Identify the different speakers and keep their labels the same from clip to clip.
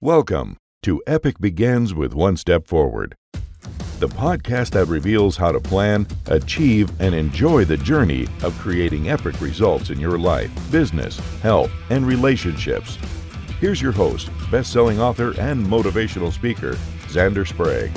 Speaker 1: Welcome to Epic Begins with One Step Forward, the podcast that reveals how to plan, achieve, and enjoy the journey of creating epic results in your life, business, health, and relationships. Here's your host, best-selling author and motivational speaker, Xander Sprague.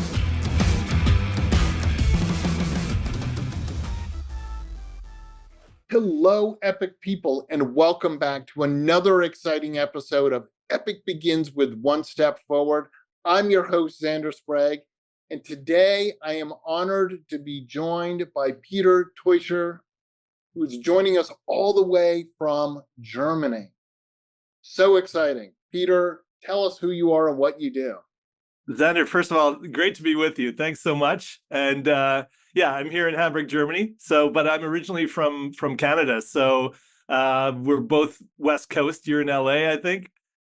Speaker 2: Hello, epic people, and welcome back to another exciting episode of Epic Begins with One Step Forward. I'm your host, Xander Sprague, and today I am honored to be joined by Peter Teuscher, who's joining us all the way from Germany. So exciting. Peter, tell us who you are and what you do.
Speaker 3: Xander, first of all, great to be with you. Thanks so much. And I'm here in Hamburg, Germany. But I'm originally from Canada. So we're both West Coast. You're in LA, I think.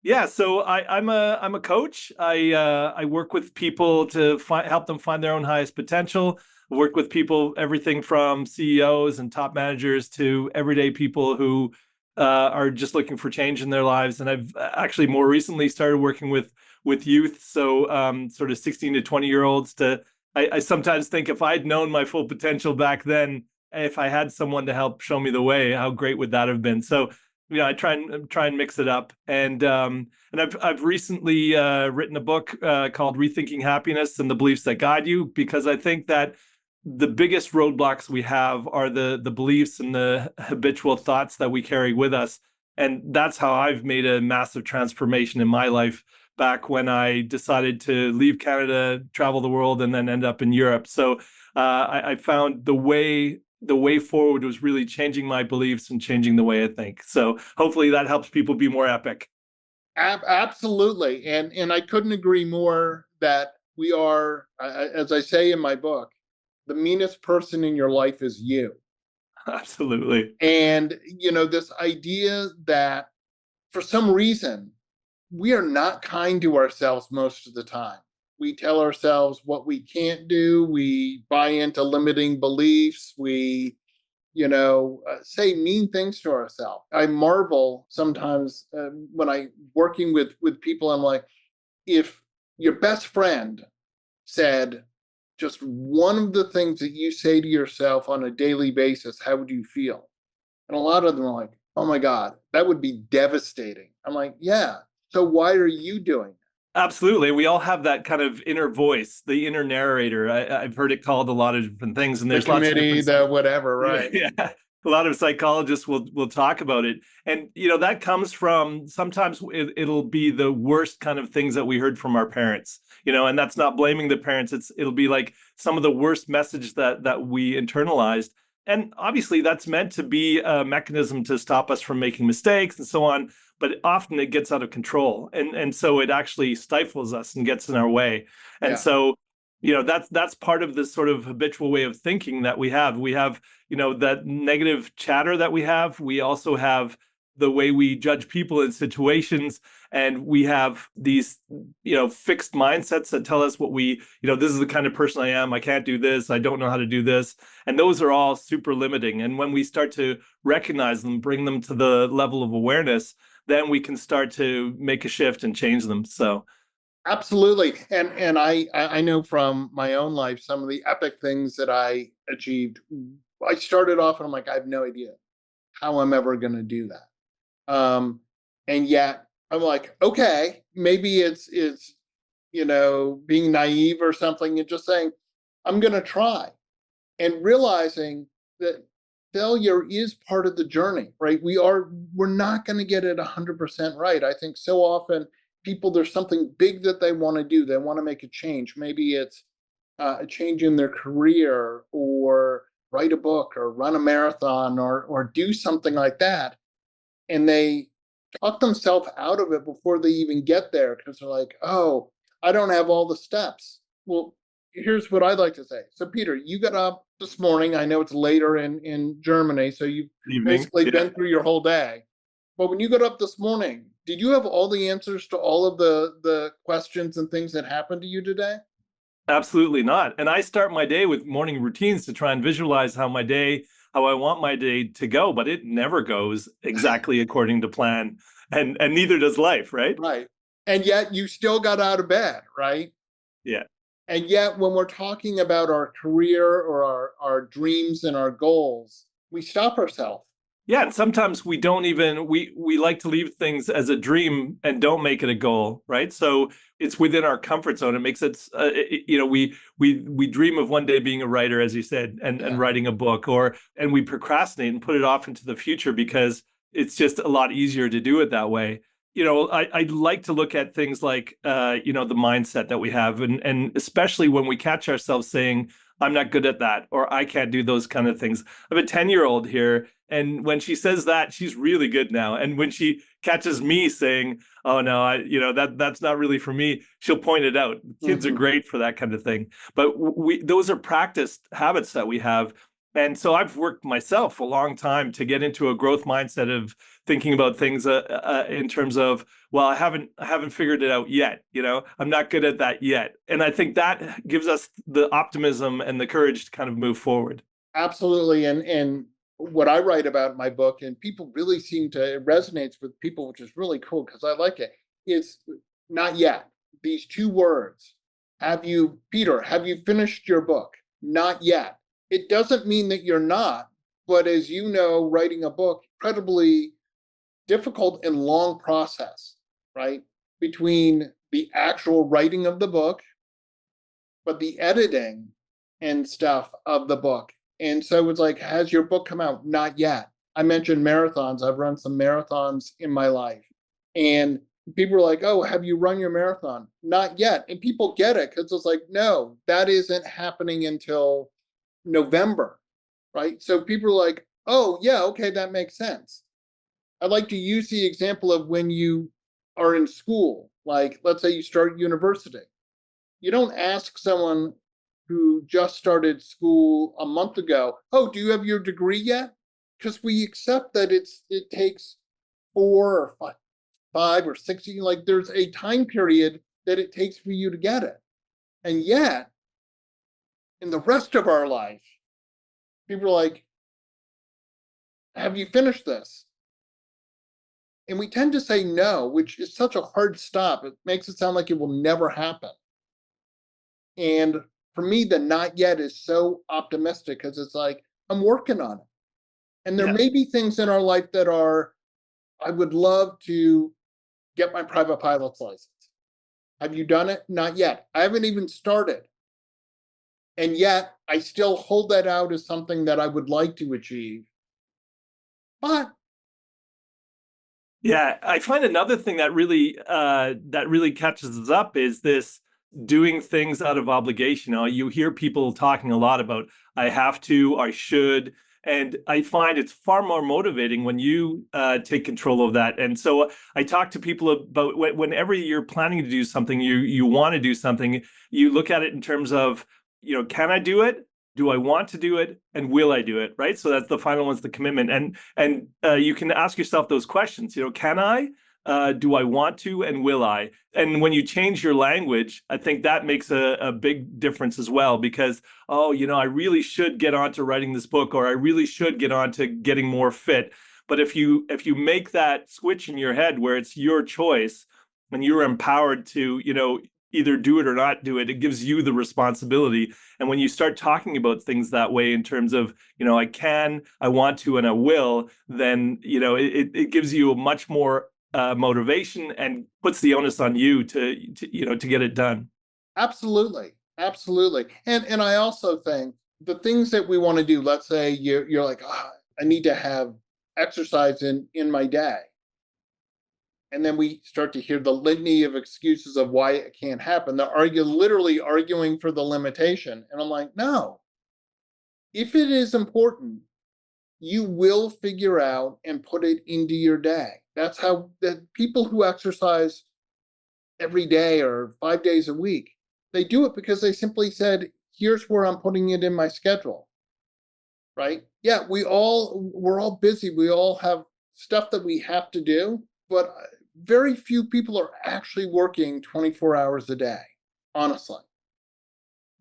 Speaker 3: Yeah. So I'm a coach. I work with people to help them find their own highest potential. I work with people, everything from CEOs and top managers to everyday people who are just looking for change in their lives. And I've actually more recently started working with youth, so sort of 16 to 20-year-olds. I sometimes think if I'd known my full potential back then, if I had someone to help show me the way, how great would that have been? So, I try and mix it up. And I've recently written a book called Rethinking Happiness and the Beliefs That Guide You, because I think that the biggest roadblocks we have are the beliefs and the habitual thoughts that we carry with us. And that's how I've made a massive transformation in my life back when I decided to leave Canada, travel the world, and then end up in Europe. So I found the way forward was really changing my beliefs and changing the way I think. So hopefully that helps people be more epic.
Speaker 2: Absolutely. And I couldn't agree more that we are, as I say in my book, the meanest person in your life is you.
Speaker 3: Absolutely.
Speaker 2: And, this idea that for some reason, we are not kind to ourselves most of the time. We tell ourselves what we can't do. We buy into limiting beliefs. We, say mean things to ourselves. I marvel sometimes when I'm working with people. I'm like, if your best friend said just one of the things that you say to yourself on a daily basis, how would you feel? And a lot of them are like, oh my God, that would be devastating. I'm like, yeah. So why are you doing it?
Speaker 3: Absolutely. We all have that kind of inner voice, the inner narrator. I've heard it called a lot of different things, and there's
Speaker 2: the committee,
Speaker 3: lots of different
Speaker 2: whatever, right?
Speaker 3: Yeah. A lot of psychologists will talk about it. And, that comes from sometimes it'll be the worst kind of things that we heard from our parents, and that's not blaming the parents. It'll be like some of the worst message that we internalized. And obviously that's meant to be a mechanism to stop us from making mistakes and so on. But often it gets out of control. And so it actually stifles us and gets in our way. And so that's part of this sort of habitual way of thinking that we have. We have, that negative chatter that we have. We also have the way we judge people in situations, and we have these, fixed mindsets that tell us what this is the kind of person I am. I can't do this. I don't know how to do this. And those are all super limiting. And when we start to recognize them, bring them to the level of awareness, then we can start to make a shift and change them. So.
Speaker 2: Absolutely. And I know from my own life, some of the epic things that I achieved. I started off and I'm like, I have no idea how I'm ever going to do that. And yet I'm like, okay, maybe it's being naive or something and just saying, I'm going to try, and realizing that failure is part of the journey, right? We're not going to get it 100% right. I think so often people, there's something big that they want to do. They want to make a change. Maybe it's a change in their career, or write a book, or run a marathon, or do something like that. And they talk themselves out of it before they even get there, because they're like, oh, I don't have all the steps. Well, here's what I'd like to say. So, Peter, you got up this morning. I know it's later in Germany, so you've basically been through your whole day. But when you got up this morning, did you have all the answers to all of the questions and things that happened to you today?
Speaker 3: Absolutely not. And I start my day with morning routines to try and visualize how I want my day to go, but it never goes exactly according to plan. And neither does life, right?
Speaker 2: Right. And yet you still got out of bed, right?
Speaker 3: Yeah.
Speaker 2: And yet when we're talking about our career or our dreams and our goals, we stop ourselves.
Speaker 3: Yeah, and sometimes we don't even we like to leave things as a dream and don't make it a goal, right? So it's within our comfort zone. It makes it, we dream of one day being a writer, as you said, and
Speaker 2: Yeah.
Speaker 3: writing a book, and we procrastinate and put it off into the future because it's just a lot easier to do it that way. I like to look at things like the mindset that we have, and especially when we catch ourselves saying, I'm not good at that, or I can't do those kind of things. I have a 10-year-old here, and when she says that, she's really good now. And when she catches me saying, "Oh no, that's not really for me," she'll point it out. Kids are
Speaker 2: Mm-hmm.
Speaker 3: great for that kind of thing. But those are practiced habits that we have. And so I've worked myself a long time to get into a growth mindset of thinking about things in terms of, well, I haven't figured it out yet. I'm not good at that yet. And I think that gives us the optimism and the courage to kind of move forward.
Speaker 2: Absolutely. And what I write about in my book, and people really seem to, it resonates with people, which is really cool because I like it, is not yet. These two words. Peter, have you finished your book? Not yet. It doesn't mean that you're not, but as you know, writing a book, incredibly difficult and long process, right? Between the actual writing of the book, but the editing and stuff of the book. And so it's like, has your book come out? Not yet. I mentioned marathons. I've run some marathons in my life. And people are like, oh, have you run your marathon? Not yet. And people get it because it's like, no, that isn't happening until November, right? So people are like, oh, yeah, okay, that makes sense. I like to use the example of when you are in school, like let's say you start university. You don't ask someone who just started school a month ago, oh, do you have your degree yet? Because we accept that it takes 4 or 5 or 6 years. Like there's a time period that it takes for you to get it. And yet, in the rest of our life, people are like, have you finished this? And we tend to say no, which is such a hard stop. It makes it sound like it will never happen. And for me, the not yet is so optimistic because it's like, I'm working on it. And there
Speaker 3: Yeah.
Speaker 2: may be things in our life that I would love to get my private pilot's license. Have you done it? Not yet. I haven't even started. And yet I still hold that out as something that I would like to achieve. But
Speaker 3: Yeah, I find another thing that really catches us up is this doing things out of obligation. You hear people talking a lot about I have to, I should, and I find it's far more motivating when you take control of that. And so I talk to people about whenever you're planning to do something, you want to do something, you look at it in terms of, can I do it? Do I want to do it, and will I do it? Right. So that's the final one's the commitment, and you can ask yourself those questions. Can I? Do I want to, and will I? And when you change your language, I think that makes a big difference as well. Because I really should get on to writing this book, or I really should get on to getting more fit. But if you make that switch in your head where it's your choice and you're empowered to either do it or not do it, it gives you the responsibility. And when you start talking about things that way in terms of, I can, I want to, and I will, then, it gives you a much more motivation and puts the onus on you to get it done.
Speaker 2: absolutely, absolutely. And I also think the things that we want to do, let's say you're like, I need to have exercise in my day. And then we start to hear the litany of excuses of why it can't happen. They're literally arguing for the limitation. And I'm like, no, if it is important, you will figure out and put it into your day. That's how the people who exercise every day or 5 days a week, they do it because they simply said, here's where I'm putting it in my schedule. Right? Yeah, we're all busy. We all have stuff that we have to do, but very few people are actually working 24 hours a day, honestly.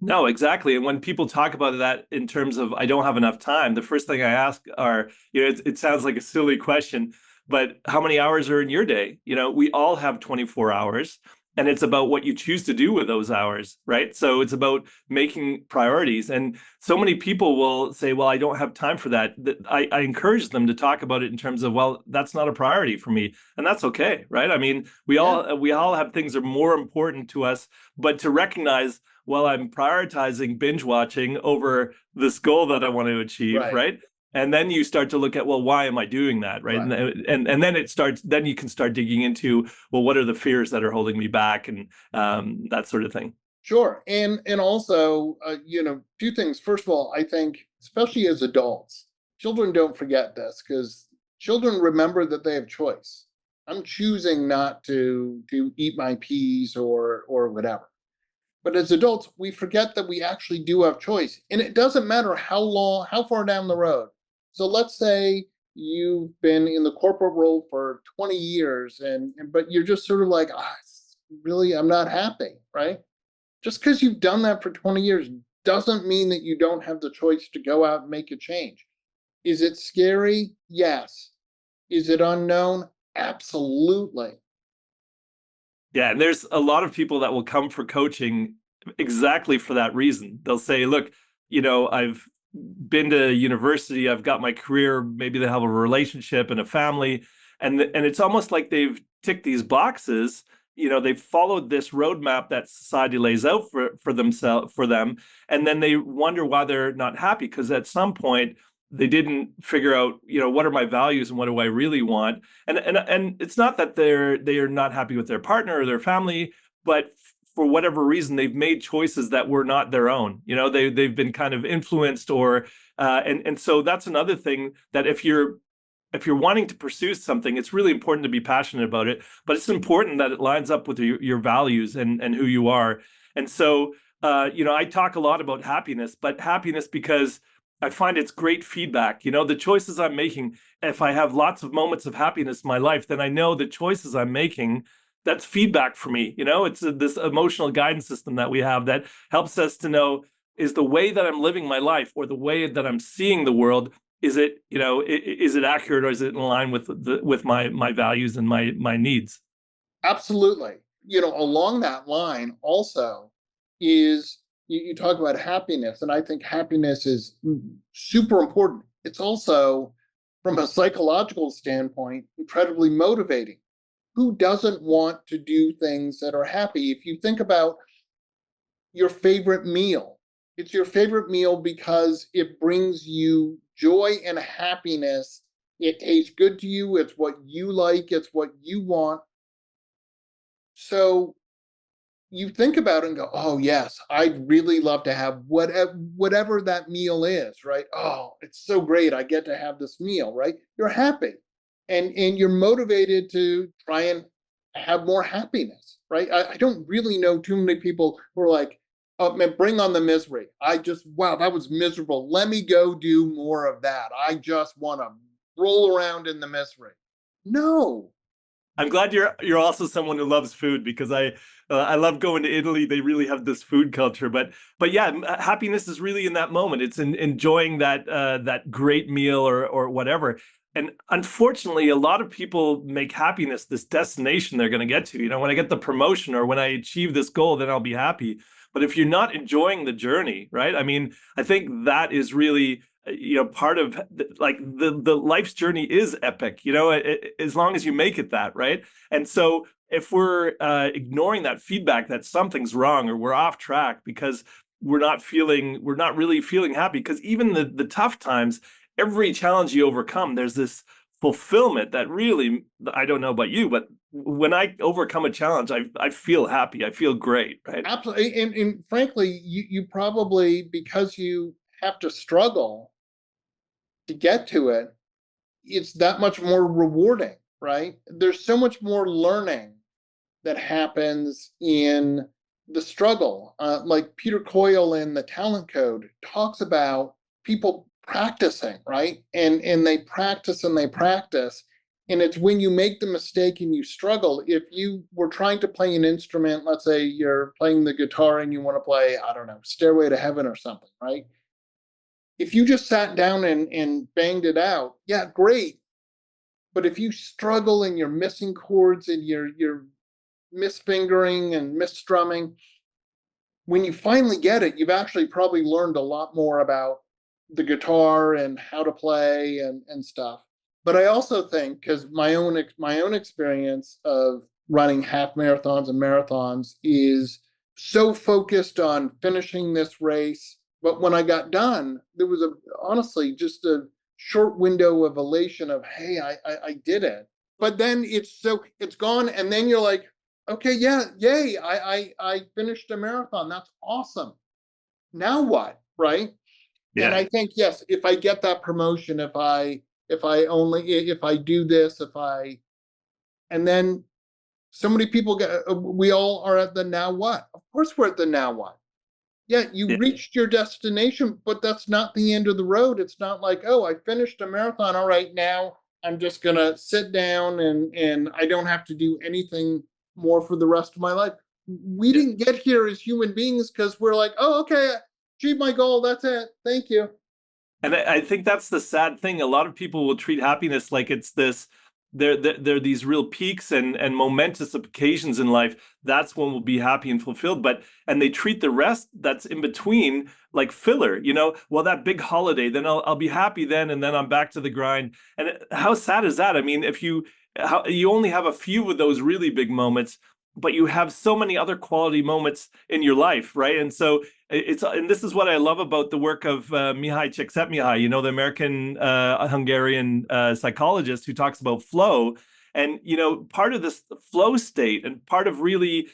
Speaker 3: No, exactly. And when people talk about that in terms of I don't have enough time, the first thing I ask are, it sounds like a silly question, but how many hours are in your day? We all have 24 hours. And it's about what you choose to do with those hours, right? So it's about making priorities. And so many people will say, well, I don't have time for that. I encourage them to talk about it in terms of, well, that's not a priority for me. And that's okay, right? I mean, we all have things that are more important to us, but to recognize, well, I'm prioritizing binge watching over this goal that I want to achieve, right? And then you start to look at, well, why am I doing that, right? And then then you can start digging into, well, what are the fears that are holding me back, and that sort of thing.
Speaker 2: Sure. And also, two things. First of all, I think, especially as adults, children don't forget this, because children remember that they have choice. I'm choosing not to eat my peas or whatever. But as adults, we forget that we actually do have choice. And it doesn't matter how far down the road. So let's say you've been in the corporate world for 20 years, but you're just sort of like, really, I'm not happy, right? Just because you've done that for 20 years doesn't mean that you don't have the choice to go out and make a change. Is it scary? Yes. Is it unknown? Absolutely.
Speaker 3: Yeah, and there's a lot of people that will come for coaching exactly for that reason. They'll say, look, I've been to university, I've got my career, maybe they have a relationship and a family, and it's almost like they've ticked these boxes. They've followed this roadmap that society lays out for them, and then they wonder why they're not happy, because at some point they didn't figure out, what are my values and what do I really want. And it's not that they are not happy with their partner or their family, but for whatever reason they've made choices that were not their own. They've been kind of influenced, or and so that's another thing, that if you're wanting to pursue something, it's really important to be passionate about it, but it's important that it lines up with your values and who you are. And so, I talk a lot about happiness, but happiness because I find it's great feedback. The choices I'm making, if I have lots of moments of happiness in my life, then I know the choices I'm making, that's feedback for me. It's this emotional guidance system that we have that helps us to know, is the way that I'm living my life, or the way that I'm seeing the world, is it accurate, or is it in line with my values and my needs?
Speaker 2: Absolutely. Along that line also is, you talk about happiness, and I think happiness is super important. It's also, from a psychological standpoint, incredibly motivating. Who doesn't want to do things that are happy? If you think about your favorite meal, it's your favorite meal because it brings you joy and happiness. It tastes good to you. It's what you like. It's what you want. So you think about it and go, oh, yes, I'd really love to have whatever that meal is, right? Oh, it's so great. I get to have this meal, right? You're happy, and you're motivated to try and have more happiness, right? I don't really know too many people who are like, oh, man, bring on the misery. Wow, that was miserable. Let me go do more of that. I just want to roll around in the misery. No.
Speaker 3: I'm glad you're also someone who loves food, because I love going to Italy. They really have this food culture, but yeah, happiness is really in that moment. It's in enjoying that great meal or whatever. And unfortunately, a lot of people make happiness this destination they're going to get to. When I get the promotion, or when I achieve this goal, then I'll be happy. But if you're not enjoying the journey, right? I mean, I think that is really, part of the life's journey is epic, as long as you make it that, right? And so if we're ignoring that feedback that something's wrong, or we're off track because we're not really feeling happy, because even the tough times, every challenge you overcome, there's this fulfillment that really, I don't know about you, but when I overcome a challenge, I feel happy. I feel great, right?
Speaker 2: Absolutely. And frankly, you probably, because you have to struggle to get to it, it's that much more rewarding, right? There's so much more learning that happens in the struggle. Like Peter Coyle in The Talent Code talks about people practicing, right? And they practice and they practice. And it's when you make the mistake and you struggle. If you were trying to play an instrument, let's say you're playing the guitar and you want to play, I don't know, Stairway to Heaven or something, right? If you just sat down and banged it out, yeah, great. But if you struggle and you're missing chords and you're misfingering and misstrumming, when you finally get it, you've actually probably learned a lot more about the guitar and how to play and stuff. But I also think, because my own experience of running half marathons and marathons is so focused on finishing this race. But when I got done, there was honestly just a short window of elation of, hey, I did it. But then it's gone, and then you're like, okay, yeah, yay, I finished a marathon. That's awesome. Now what, right? And
Speaker 3: Yeah.
Speaker 2: I think, yes, if I get that promotion, if I do this, and then so many people we all are at the now what? Of course we're at the now what. Yeah, you
Speaker 3: Yeah.
Speaker 2: reached your destination, but that's not the end of the road. It's not like, oh, I finished a marathon. All right, now I'm just gonna sit down and I don't have to do anything more for the rest of my life. We
Speaker 3: Yeah.
Speaker 2: didn't get here as human beings because we're like, oh, okay, achieved my goal. That's it. Thank you.
Speaker 3: And I think that's the sad thing. A lot of people will treat happiness like it's this. There are these real peaks and momentous occasions in life. That's when we'll be happy and fulfilled. And they treat the rest that's in between like filler. Well, that big holiday, then I'll be happy then, and then I'm back to the grind. And how sad is that? I mean, if you only have a few of those really big moments, but you have so many other quality moments in your life, right? And so and this is what I love about the work of Mihai Csikszentmihalyi, the American Hungarian psychologist who talks about flow. And part of this flow state and part of really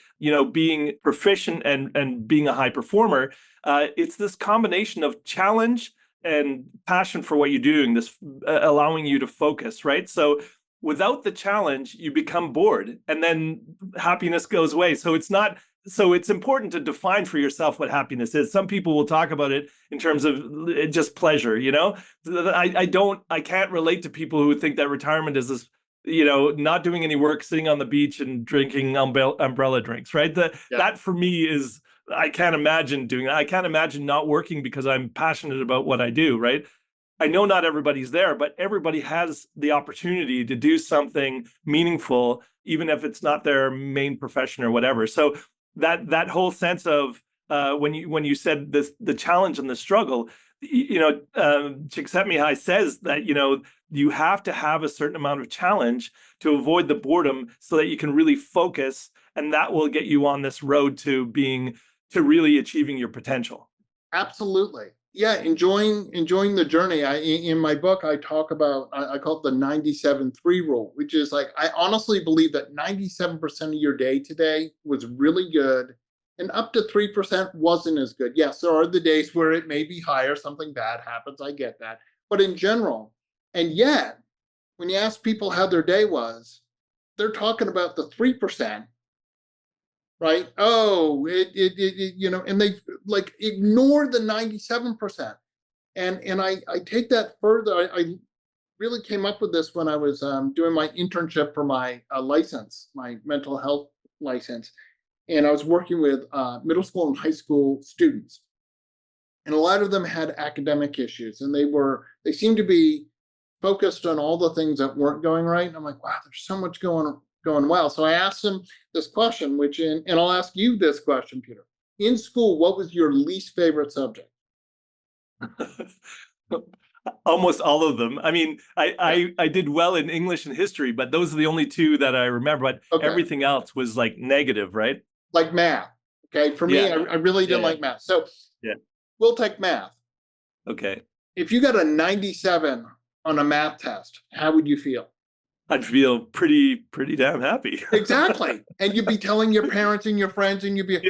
Speaker 3: being proficient and being a high performer, it's this combination of challenge and passion for what you're doing, this allowing you to focus, right? So without the challenge, you become bored, and then happiness goes away. So it's important to define for yourself what happiness is. Some people will talk about it in terms of just pleasure. I can't relate to people who think that retirement is this, not doing any work, sitting on the beach and drinking umbrella drinks, right? That for me is, I can't imagine doing that. I can't imagine not working because I'm passionate about what I do, right? I know not everybody's there, but everybody has the opportunity to do something meaningful, even if it's not their main profession or whatever. So that whole sense of when you said this, the challenge and the struggle, Csikszentmihalyi says that you have to have a certain amount of challenge to avoid the boredom, so that you can really focus, and that will get you on this road to really achieving your potential.
Speaker 2: Absolutely. Yeah, enjoying the journey. In my book, I talk about, I call it the 97-3 rule, which is like, I honestly believe that 97% of your day today was really good, and up to 3% wasn't as good. Yes, there are the days where it may be higher, something bad happens, I get that. But in general, and yet, when you ask people how their day was, they're talking about the 3%. Right? Oh, and they like ignore the 97%. And I take that further. I really came up with this when I was doing my internship for my license, my mental health license. And I was working with middle school and high school students. And a lot of them had academic issues, and they seemed to be focused on all the things that weren't going right. And I'm like, wow, there's so much going well. So I asked them this question, and I'll ask you this question, Peter. In school, what was your least favorite subject?
Speaker 3: Almost all of them. I mean, I did well in English and history, but those are the only two that I remember. But everything else was like negative, right?
Speaker 2: Like math. Okay. For me, I really didn't like math. So we'll take math.
Speaker 3: Okay.
Speaker 2: If you got a 97 on a math test, how would you feel?
Speaker 3: I'd feel pretty damn happy.
Speaker 2: Exactly. And you'd be telling your parents and your friends, and you'd be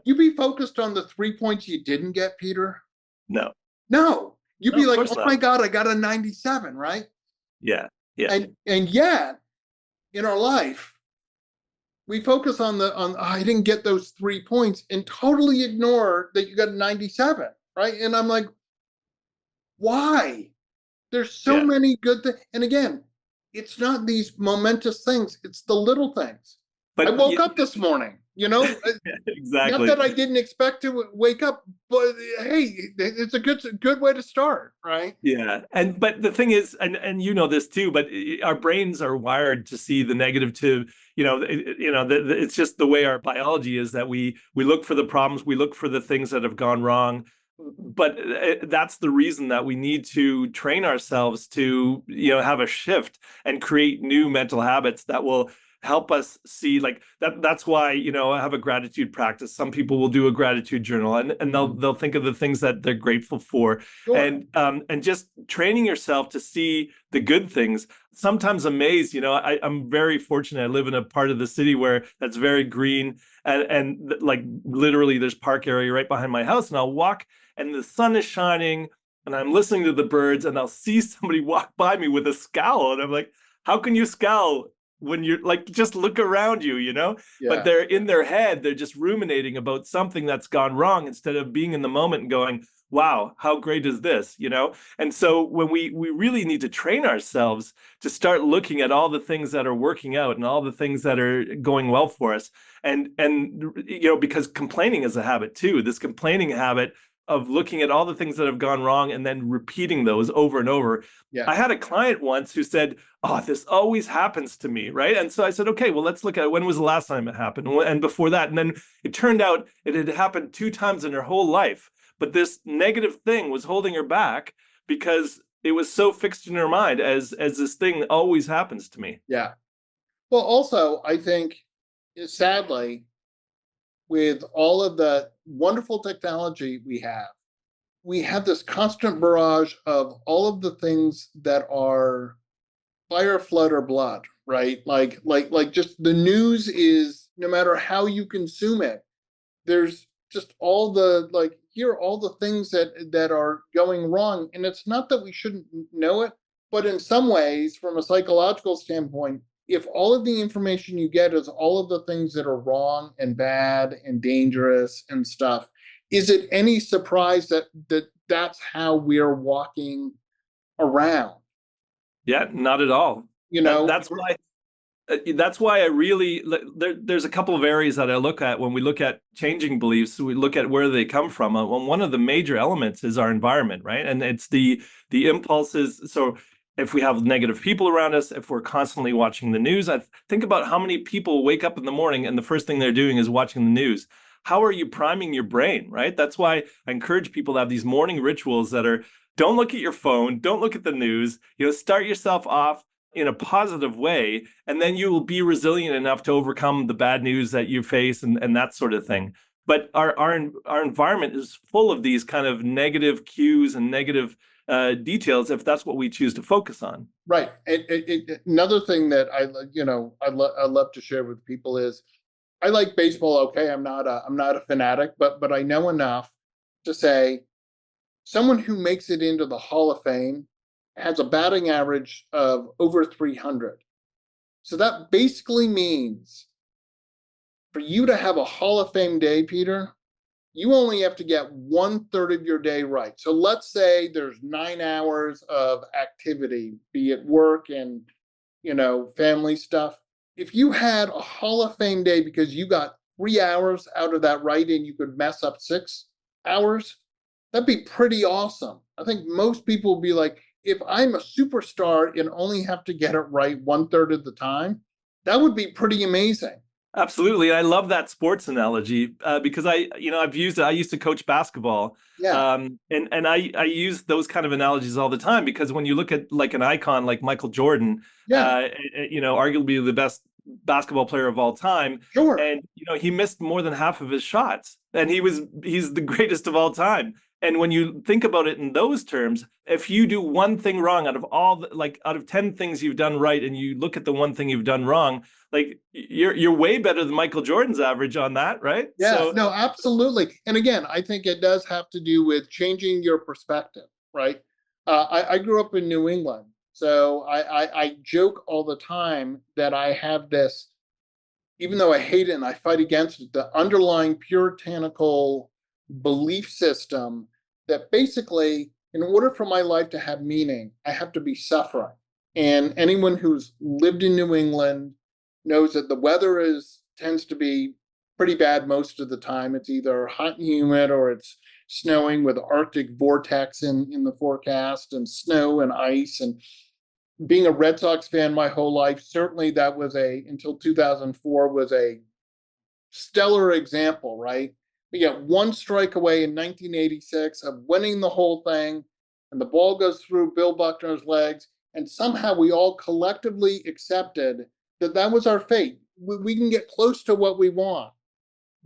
Speaker 2: You'd be focused on the 3 points you didn't get, Peter.
Speaker 3: No.
Speaker 2: You'd be like, oh my God, I got a 97, right?
Speaker 3: Yeah.
Speaker 2: And yet, in our life, we focus on I didn't get those 3 points, and totally ignore that you got a 97, right? And I'm like, why? There's so many good things. And again, it's not these momentous things, it's the little things. But I woke up this morning. You know, not
Speaker 3: Exactly.
Speaker 2: that I didn't expect to wake up, but hey, it's a good way to start, right?
Speaker 3: Yeah. But the thing is, and you know this too, but our brains are wired to see the negative to, it's just the way our biology is that we look for the problems, we look for the things that have gone wrong. But that's the reason that we need to train ourselves to, have a shift and create new mental habits that will help us see like that. That's why, I have a gratitude practice. Some people will do a gratitude journal, and they'll think of the things that they're grateful for,
Speaker 2: Sure.
Speaker 3: and just training yourself to see the good things. Sometimes amazed, I'm very fortunate. I live in a part of the city where that's very green, and like literally there's park area right behind my house, and I'll walk and the sun is shining and I'm listening to the birds, and I'll see somebody walk by me with a scowl, and I'm like, how can you scowl when you're like, just look around you, but
Speaker 2: Yeah.
Speaker 3: they're in their head, they're just ruminating about something that's gone wrong instead of being in the moment and going, wow, how great is this, And so when we really need to train ourselves to start looking at all the things that are working out and all the things that are going well for us, and because complaining is a habit too. This complaining habit of looking at all the things that have gone wrong and then repeating those over and over.
Speaker 2: Yeah.
Speaker 3: I had a client once who said, oh, this always happens to me, right? And so I said, okay, well, let's look at when was the last time it happened, and before that. And then it turned out it had happened 2 times in her whole life. But this negative thing was holding her back because it was so fixed in her mind as this thing always happens to me.
Speaker 2: Yeah. Well, also, I think, sadly, with all of the wonderful technology we have this constant barrage of all of the things that are fire, flood, or blood, right? Like just the news is, no matter how you consume it, there's just all the, like, here are all the things that are going wrong. And it's not that we shouldn't know it, but in some ways, from a psychological standpoint, if all of the information you get is all of the things that are wrong and bad and dangerous and stuff, is it any surprise that's how we're walking around?
Speaker 3: Yeah, not at all.
Speaker 2: You
Speaker 3: That
Speaker 2: know,
Speaker 3: that's why that's why I really there's a couple of areas that I look at when we look at changing beliefs. We look at where they come from. Well, one of the major elements is our environment, right? And it's the impulses. So if we have negative people around us, if we're constantly watching the news, I think about how many people wake up in the morning and the first thing they're doing is watching the news. How are you priming your brain, right? That's why I encourage people to have these morning rituals that are, don't look at your phone, don't look at the news, start yourself off in a positive way, and then you will be resilient enough to overcome the bad news that you face, and that sort of thing. But our environment is full of these kind of negative cues and negative details if that's what we choose to focus on.
Speaker 2: right. Another thing that I love to share with people is, I like baseball. Okay, I'm not a fanatic, but I know enough to say someone who makes it into the Hall of Fame has a batting average of over 300. So that basically means, for you to have a Hall of Fame day, Peter, you only have to get 1/3 of your day right. So let's say there's 9 hours of activity, be it work and family stuff. If you had a Hall of Fame day because you got 3 hours out of that right and you could mess up 6 hours, that'd be pretty awesome. I think most people would be like, if I'm a superstar and only have to get it right 1/3 of the time, that would be pretty amazing.
Speaker 3: Absolutely. I love that sports analogy because I've used it. I used to coach basketball.
Speaker 2: Yeah.
Speaker 3: And I use those kind of analogies all the time because when you look at like an icon like Michael Jordan,
Speaker 2: Yeah.
Speaker 3: arguably the best basketball player of all time,
Speaker 2: Sure.
Speaker 3: and he missed more than half of his shots, and he's the greatest of all time. And when you think about it in those terms, if you do one thing wrong out of out of 10 things you've done right, and you look at the one thing you've done wrong, like you're way better than Michael Jordan's average on that, right?
Speaker 2: Yeah.
Speaker 3: So
Speaker 2: No, absolutely. And again, I think it does have to do with changing your perspective, right? I grew up in New England, so I joke all the time that I have this, even though I hate it and I fight against it, the underlying puritanical belief system that basically, in order for my life to have meaning, I have to be suffering. And anyone who's lived in New England knows that the weather tends to be pretty bad most of the time. It's either hot and humid or it's snowing with Arctic vortex in the forecast and snow and ice. And being a Red Sox fan my whole life, certainly that was until 2004 was a stellar example, right? We get one strike away in 1986 of winning the whole thing, and the ball goes through Bill Buckner's legs, and somehow we all collectively accepted that that was our fate. We can get close to what we want.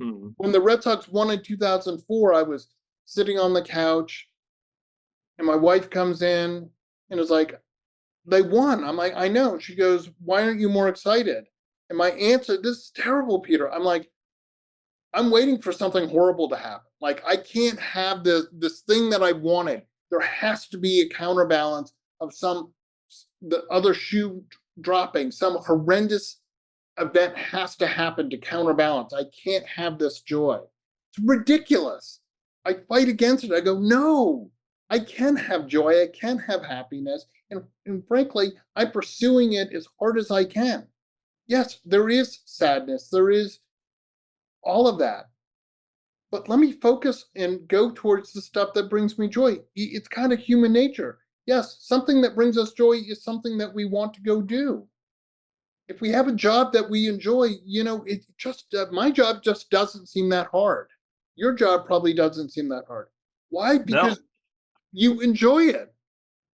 Speaker 3: Hmm.
Speaker 2: When the Red Sox won in 2004, I was sitting on the couch, and my wife comes in and is like, "They won." I'm like, "I know." She goes, "Why aren't you more excited?" And my answer, this is terrible, Peter. I'm like, I'm waiting for something horrible to happen. Like, I can't have this thing that I wanted. There has to be a counterbalance of the other shoe dropping. Some horrendous event has to happen to counterbalance. I can't have this joy. It's ridiculous. I fight against it. I go, no, I can have joy. I can have happiness. And frankly, I'm pursuing it as hard as I can. Yes, there is sadness. There is all of that. But let me focus and go towards the stuff that brings me joy. It's kind of human nature. Yes, something that brings us joy is something that we want to go do. If we have a job that we enjoy, it just my job just doesn't seem that hard. Your job probably doesn't seem that hard. Why?
Speaker 3: No.
Speaker 2: Because you enjoy it.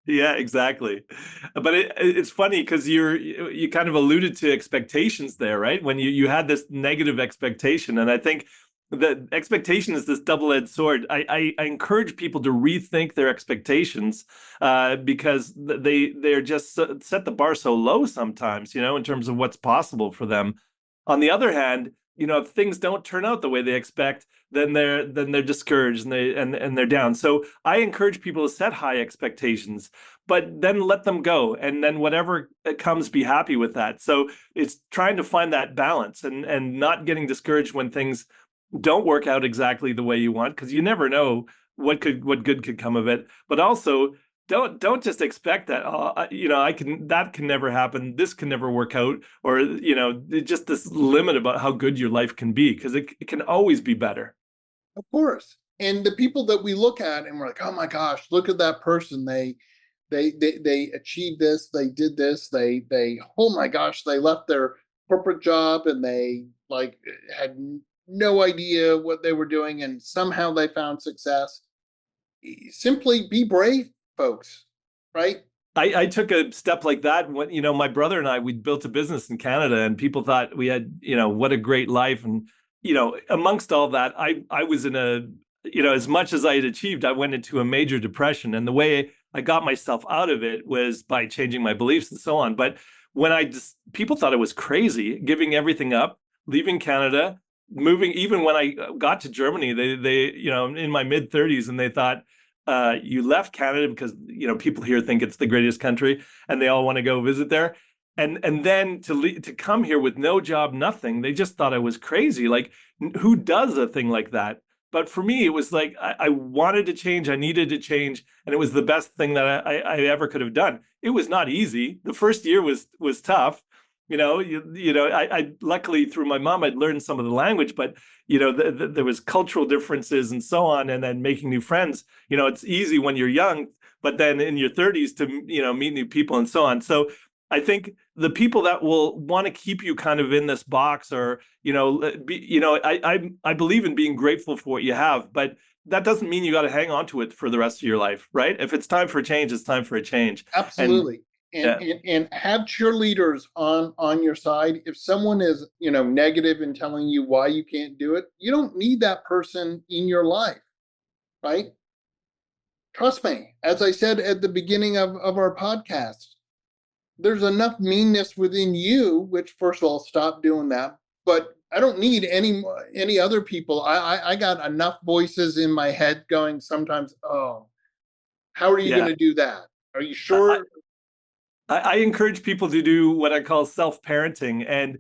Speaker 3: Yeah, exactly. But it's funny because you kind of alluded to expectations there, right? When you had this negative expectation, and I think that expectation is this double-edged sword. I encourage people to rethink their expectations because they're just set the bar so low sometimes, in terms of what's possible for them. On the other hand, if things don't turn out the way they expect, then they're discouraged and they're down. So I encourage people to set high expectations, but then let them go, and then whatever comes, be happy with that. So it's trying to find that balance and not getting discouraged when things don't work out exactly the way you want, because you never know what good could come of it. But also don't just expect that, that can never happen, this can never work out, or just this limit about how good your life can be, because it can always be better.
Speaker 2: Of course. And the people that we look at and we're like, oh my gosh, look at that person. They achieved this, they did this, they oh my gosh, they left their corporate job and they like had no idea what they were doing and somehow they found success. Simply be brave, folks, right?
Speaker 3: I took a step like that when, my brother and we built a business in Canada, and people thought we had, what a great life. And, amongst all that, I was in as much as I had achieved, I went into a major depression. And the way I got myself out of it was by changing my beliefs and so on. But people thought I was crazy, giving everything up, leaving Canada, moving. Even when I got to Germany, they in my mid-30s, and they thought, you left Canada because people here think it's the greatest country and they all want to go visit there, and then to come here with no job, nothing. They just thought I was crazy. Like, who does a thing like that? But for me, it was like I wanted to change. I needed to change, and it was the best thing that I ever could have done. It was not easy. The first year was tough. I luckily, through my mom, I'd learned some of the language, but there was cultural differences and so on, and then making new friends. It's easy when you're young, but then in your 30s to meet new people and so on. So I think the people that will want to keep you kind of in this box, or I believe in being grateful for what you have, but that doesn't mean you got to hang on to it for the rest of your life, right? If it's time for a change, it's time for a change.
Speaker 2: Absolutely.
Speaker 3: Yeah.
Speaker 2: And have cheerleaders on your side. If someone is, negative and telling you why you can't do it, you don't need that person in your life, right? Trust me, as I said at the beginning of our podcast, there's enough meanness within you, which first of all, stop doing that. But I don't need any other people. I got enough voices in my head going sometimes, oh, how are you
Speaker 3: Yeah.
Speaker 2: going to do that? Are you
Speaker 3: I,
Speaker 2: sure?
Speaker 3: I encourage people to do what I call self-parenting, and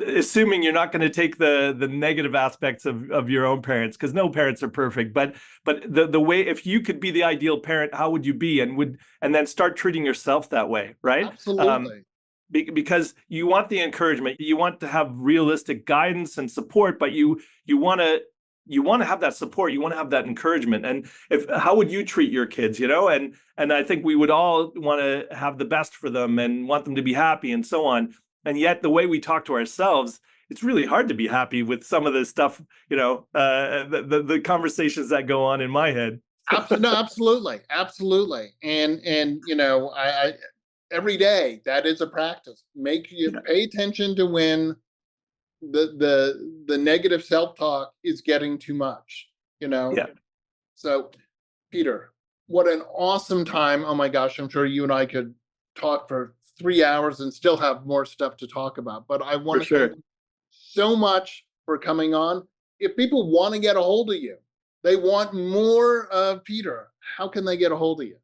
Speaker 3: assuming you're not going to take the negative aspects of your own parents, because no parents are perfect, but the way, if you could be the ideal parent, how would you be, and then start treating yourself that way, right?
Speaker 2: Absolutely.
Speaker 3: because you want the encouragement, you want to have realistic guidance and support, but you want to have that support, you want to have that encouragement. And how would you treat your kids, and I think we would all want to have the best for them and want them to be happy and so on. And yet the way we talk to ourselves, it's really hard to be happy with some of this stuff, the conversations that go on in my head.
Speaker 2: No, absolutely. And I every day that is a practice. Pay attention to when the negative self-talk is getting too much,
Speaker 3: Yeah.
Speaker 2: So, Peter, what an awesome time. Oh my gosh, I'm sure you and I could talk for 3 hours and still have more stuff to talk about. But I want to thank you so much for coming on. If people want to get a hold of you, they want more of Peter, how can they get a hold of you?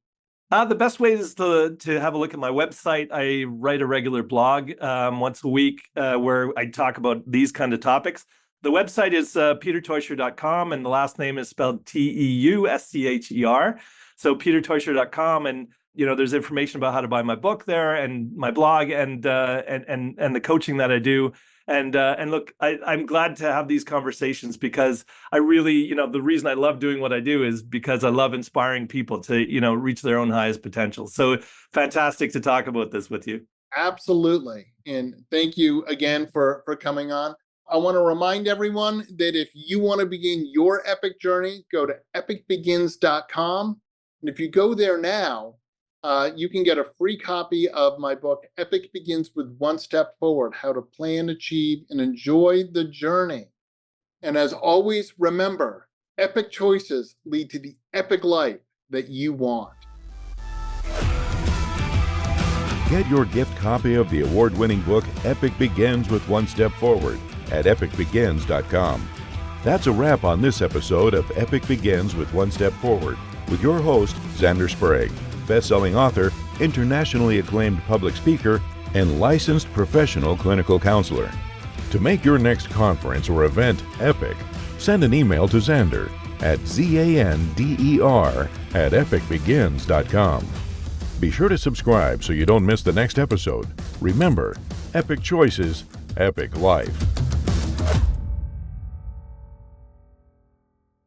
Speaker 3: The best way is to have a look at my website. I write a regular blog once a week where I talk about these kind of topics. The website is peterteuscher.com, and the last name is spelled Teuscher. So peterteuscher.com, and there's information about how to buy my book there, and my blog, and the coaching that I do. And look, I'm glad to have these conversations, because I really, the reason I love doing what I do is because I love inspiring people to, reach their own highest potential. So fantastic to talk about this with you.
Speaker 2: Absolutely. And thank you again for coming on. I want to remind everyone that if you want to begin your epic journey, go to epicbegins.com. And if you go there now, you can get a free copy of my book, Epic Begins with One Step Forward, How to Plan, Achieve, and Enjoy the Journey. And as always, remember, epic choices lead to the epic life that you want.
Speaker 1: Get your gift copy of the award-winning book, Epic Begins with One Step Forward, at epicbegins.com. That's a wrap on this episode of Epic Begins with One Step Forward with your host, Xander Sprague, best-selling author, internationally acclaimed public speaker, and licensed professional clinical counselor. To make your next conference or event epic, send an email to Xander at zander@epicbegins.com. Be sure to subscribe so you don't miss the next episode. Remember, epic choices, epic life.